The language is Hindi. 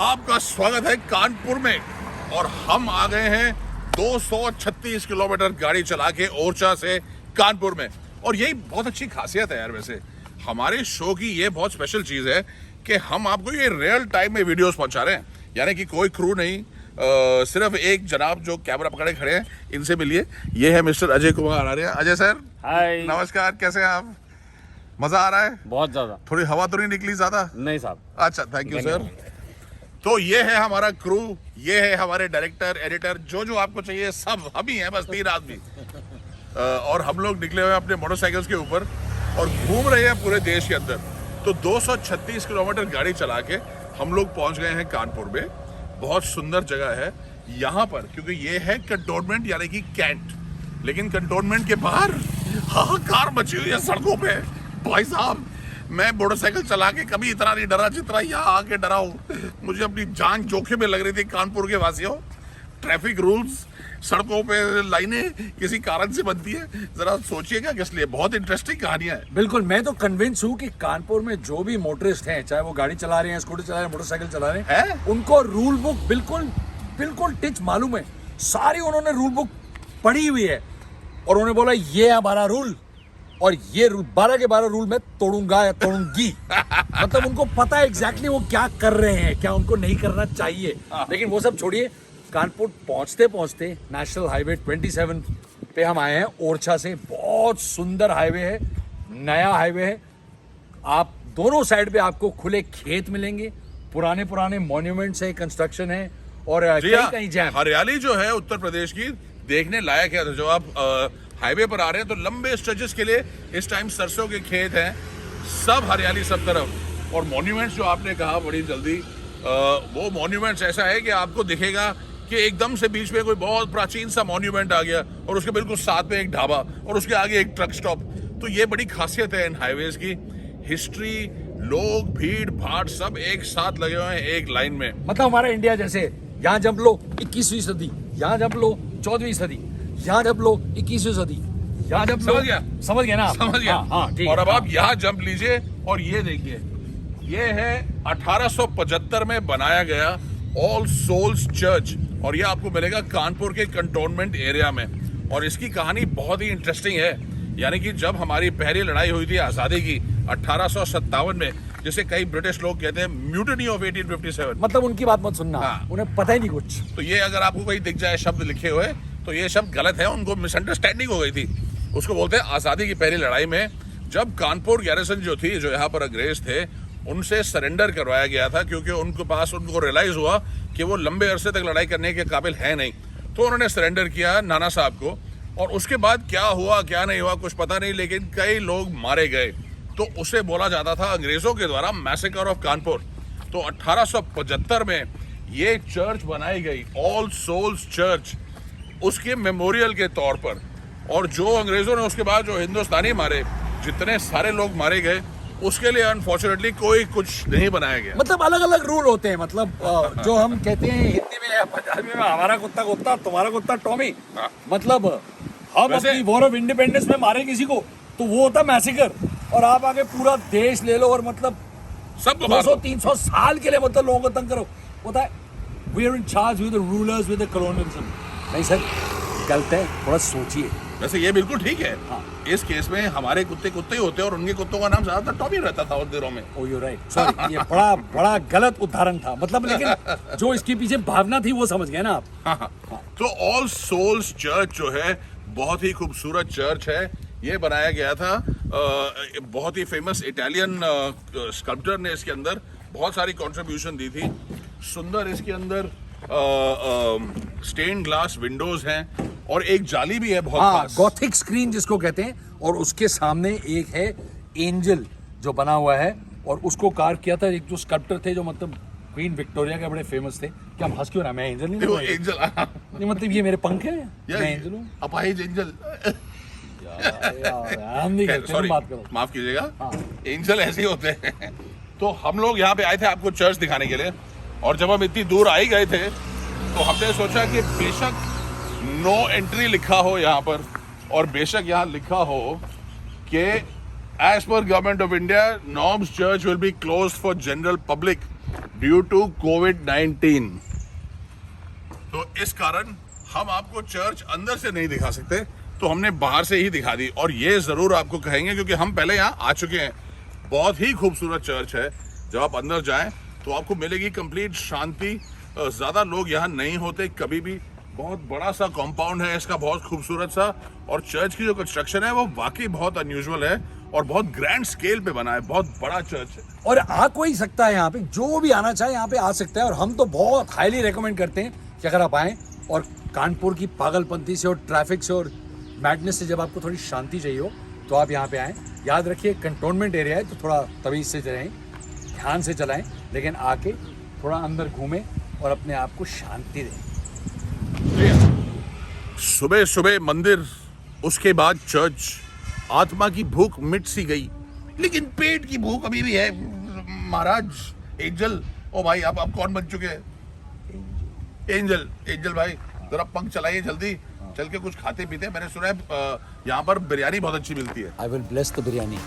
आपका स्वागत है कानपुर में और हम आ गए हैं 236 किलोमीटर गाड़ी चला के ओरछा से कानपुर में। और यही बहुत अच्छी खासियत है यार। वैसे हमारे शो की ये बहुत स्पेशल चीज़ है कि हम आपको ये रियल टाइम में वीडियोस पहुंचा रहे हैं, यानी कि कोई क्रू नहीं, सिर्फ एक जनाब जो कैमरा पकड़े खड़े हैं, इनसे मिलिए। ये है मिस्टर अजय कुमार आर्य। अजय सर, हाय, नमस्कार, कैसे हैं आप? मजा आ रहा है? बहुत ज्यादा। थोड़ी हवा तो नहीं निकली ज्यादा? नहीं साहब। अच्छा, थैंक यू सर। तो ये है हमारा क्रू, ये है हमारे डायरेक्टर, एडिटर, जो आपको चाहिए सब हम ही हैं, बस 3 आदमी। और हम लोग निकले हुए हैं अपने मोटरसाइकिल्स के ऊपर और घूम रहे हैं पूरे देश के अंदर। तो 236 किलोमीटर गाड़ी चला के हम लोग पहुंच गए हैं कानपुर में। बहुत सुंदर जगह है यहाँ पर, क्योंकि ये है कंटोनमेंट यानी कि कैंट। लेकिन कंटोनमेंट के बाहर हाहाकार मची हुई है सड़कों पे। भाई साहब, मैं मोटरसाइकिल चला के कभी इतना नहीं डरा जितना यहाँ आके डरा हूँ। मुझे अपनी जान जोखिम में लग रही थी। कानपुर के वासियों, ट्रैफिक रूल्स, सड़कों पे लाइनें किसी कारण से बनती है, जरा सोचिएगा किस लिए। बहुत इंटरेस्टिंग कहानियां है। बिल्कुल, मैं तो कन्विंस हूँ कि कानपुर में जो भी मोटरिस्ट हैं, चाहे वो गाड़ी चला रहे हैं, स्कूटर चला रहे हैं, मोटरसाइकिल चला रहे हैं, उनको रूल बुक बिल्कुल टिच मालूम है। सारी उन्होंने रूल बुक पढ़ी हुई है और उन्होंने बोला ये है हमारा रूल और ये 12 के 12 रूल मैं तोड़ूंगा या तोड़ूंगी। मतलब उनको पता है एग्जैक्टली वो क्या कर रहे हैं, क्या उनको नहीं करना चाहिए। लेकिन वो सब छोड़िए, कानपुर पहुंचते पहुंचते नेशनल हाईवे 27 पे हम आए हैं ओरछा से। बहुत सुंदर हाईवे है, नया हाईवे है। आप दोनों साइड पे आपको खुले खेत मिलेंगे, पुराने मॉन्यूमेंट्स है, कंस्ट्रक्शन है और कहीं जैम। हरियाली जो है उत्तर प्रदेश की देखने लायक है। जो आप हाईवे पर आ रहे हैं तो लंबे स्ट्रेचेस के लिए इस टाइम सरसों के खेत हैं, सब हरियाली सब तरफ। और मॉन्यूमेंट्स जो आपने कहा बड़ी जल्दी, वो मॉन्यूमेंट्स ऐसा है कि आपको दिखेगा कि एकदम से बीच में कोई बहुत प्राचीन सा मॉन्यूमेंट आ गया और उसके बिल्कुल साथ में एक ढाबा और उसके आगे एक ट्रक स्टॉप। तो ये बड़ी खासियत है इन हाईवेज की। हिस्ट्री, लोग, भीड़ भाड़ सब एक साथ लगे हुए हैं एक लाइन में। मतलब हमारा इंडिया जैसे, यहाँ जंप लो 21वीं सदी, यहाँ जंप लो 14वीं सदी, यहाँ जंप लो 21वीं सदी, यहाँ जंप लो। समझ गया ना? समझ गया। हाँ, ठीक। और अब आप यहाँ जंप लीजिए और ये देखिए, ये है 1875 में बनाया गया ऑल सोल्स चर्च और ये आपको मिलेगा कानपुर के कंटोनमेंट एरिया में। और इसकी कहानी बहुत ही इंटरेस्टिंग है। यानी कि जब हमारी पहली लड़ाई हुई थी आजादी की 1857 में, जिसे कई ब्रिटिश लोग कहते हैं म्यूटिनी ऑफ 1857। मतलब उनकी बात मत सुनना, उन्हें पता ही नहीं कुछ। तो ये अगर आपको कहीं दिख जाए शब्द लिखे हुए तो ये शब्द गलत है, उनको मिसअंडरस्टैंडिंग हो गई थी। उसको बोलते हैं आजादी की पहली लड़ाई में, जब कानपुर गैरिसन जो थी, जो यहाँ पर अंग्रेज थे, उनसे सरेंडर करवाया गया था, क्योंकि उनको रियलाइज हुआ कि वो लंबे अरसे तक लड़ाई करने के काबिल है नहीं। तो उन्होंने सरेंडर किया नाना साहब को। और उसके बाद क्या हुआ क्या नहीं हुआ कुछ पता नहीं, लेकिन कई लोग मारे गए। तो उसे बोला जाता था अंग्रेजों के द्वारा मैसेकर ऑफ कानपुर। तो 1875 में ये चर्च बनाई गई, ऑल सोल्स चर्च, उसके मेमोरियल के तौर पर। और जो अंग्रेजों ने उसके बाद जो हिंदुस्तानी मारे, जितने सारे लोग मारे गए, उसके लिए अनफॉर्चुनेटली कोई कुछ नहीं बनाया गया। मतलब अलग अलग रूल होते हैं। मतलब जो हम कहते हैं हिंदी में या पंजाबी में, हमारा कुत्ता कुत्ता, तुम्हारा कुत्ता टॉमी। मतलब हम अपनी वॉर ऑफ इंडिपेंडेंस में मारे किसी को तो वो होता मैसेकर। और आप आगे पूरा देश ले लो और मतलब सबको 200-300 साल के लिए मतलब लोगों को तंग करो, होता है we are in charge with the rulers with the colonialism. नहीं सर, गलत है, थोड़ा सोचिए। वैसे ये बिल्कुल ठीक है। इस केस में हमारे कुत्ते ही होते हैं और उनके कुत्तों का नाम ज्यादातर टॉमी रहता था उन दिनों में। ओह यू राइट, सॉरी, ये बड़ा गलत उदाहरण था। मतलब लेकिन जो इसके पीछे भावना थी वो समझ गए ना आप। तो ऑल सोल्स चर्च जो है बहुत ही खूबसूरत चर्च है। ये बनाया गया था बहुत ही फेमस इटालियन स्कल्पटर ने इसके अंदर बहुत सारी कंट्रीब्यूशन दी थी। सुंदर इसके अंदर स्टेन ग्लास विंडोज हैं और एक जाली भी है बहुत खास। गॉथिक स्क्रीन जिसको कहते हैं। और उसके सामने एक है एंजल जो बना हुआ है और उसको कार्व किया था एक जो स्कल्पटर थे, जो मतलब क्वीन विक्टोरिया के बड़े फेमस थे। क्या हम हंस क्यों रहा? मैं एंजल नहीं हूं। एंजल नहीं, मतलब ये मेरे पंख हैं, मैं एंजल हूं। अपाहिज एंजल। हम नहीं कहते, बात करो, माफ कीजिएगा। एंजल ऐसे ही होते हैं। तो हम लोग यहाँ पे आए थे आपको चर्च दिखाने के लिए, और जब हम इतनी दूर आ ही गए थे तो हमने सोचा कि बेशक नो एंट्री लिखा हो यहाँ पर, और बेशक यहाँ लिखा हो कि एज पर government of India, norms church will be closed for general public due to कोविड-19। तो इस कारण हम आपको चर्च अंदर से नहीं दिखा सकते, तो हमने बाहर से ही दिखा दी। और ये जरूर आपको कहेंगे क्योंकि हम पहले यहाँ आ चुके हैं। बहुत ही खूबसूरत चर्च है। जब आप अंदर जाएं तो आपको मिलेगी कंप्लीट शांति। ज्यादा लोग यहाँ नहीं होते कभी भी। बहुत बड़ा सा कॉम्पाउंड है इसका, बहुत खूबसूरत सा। और चर्च की जो कंस्ट्रक्शन है वो वाकई बहुत अनयूजुअल है और बहुत ग्रैंड स्केल पे बना है। बहुत बड़ा चर्च है और आ कोई सकता है यहाँ पे, जो भी आना चाहे यहाँ पे आ सकता है। और हम तो बहुत हाईली रेकमेंड करते हैं कि अगर आप आएँ और कानपुर की पागलपंती से और ट्रैफिक से और मैडनेस से जब आपको थोड़ी शांति चाहिए हो तो आप यहाँ पे आएँ। याद रखिए कंटोनमेंट एरिया है तो थोड़ा तमीज़ से चलाएं, ध्यान से चलाएं, लेकिन आके थोड़ा अंदर घूमें और अपने आप को शांति दें। सुबह सुबह मंदिर, उसके बाद चर्च। आत्मा की भूख मिट सी गई, लेकिन पेट की भूख अभी भी है। महाराज एंजल, ओ भाई आप कौन बन चुके हैं? एंजल। एंजल भाई जरा पंख चलाइए जल्दी, चल के कुछ खाते पीते। मैंने सुना है यहाँ पर बिरयानी बहुत अच्छी मिलती है। I will bless the biryani.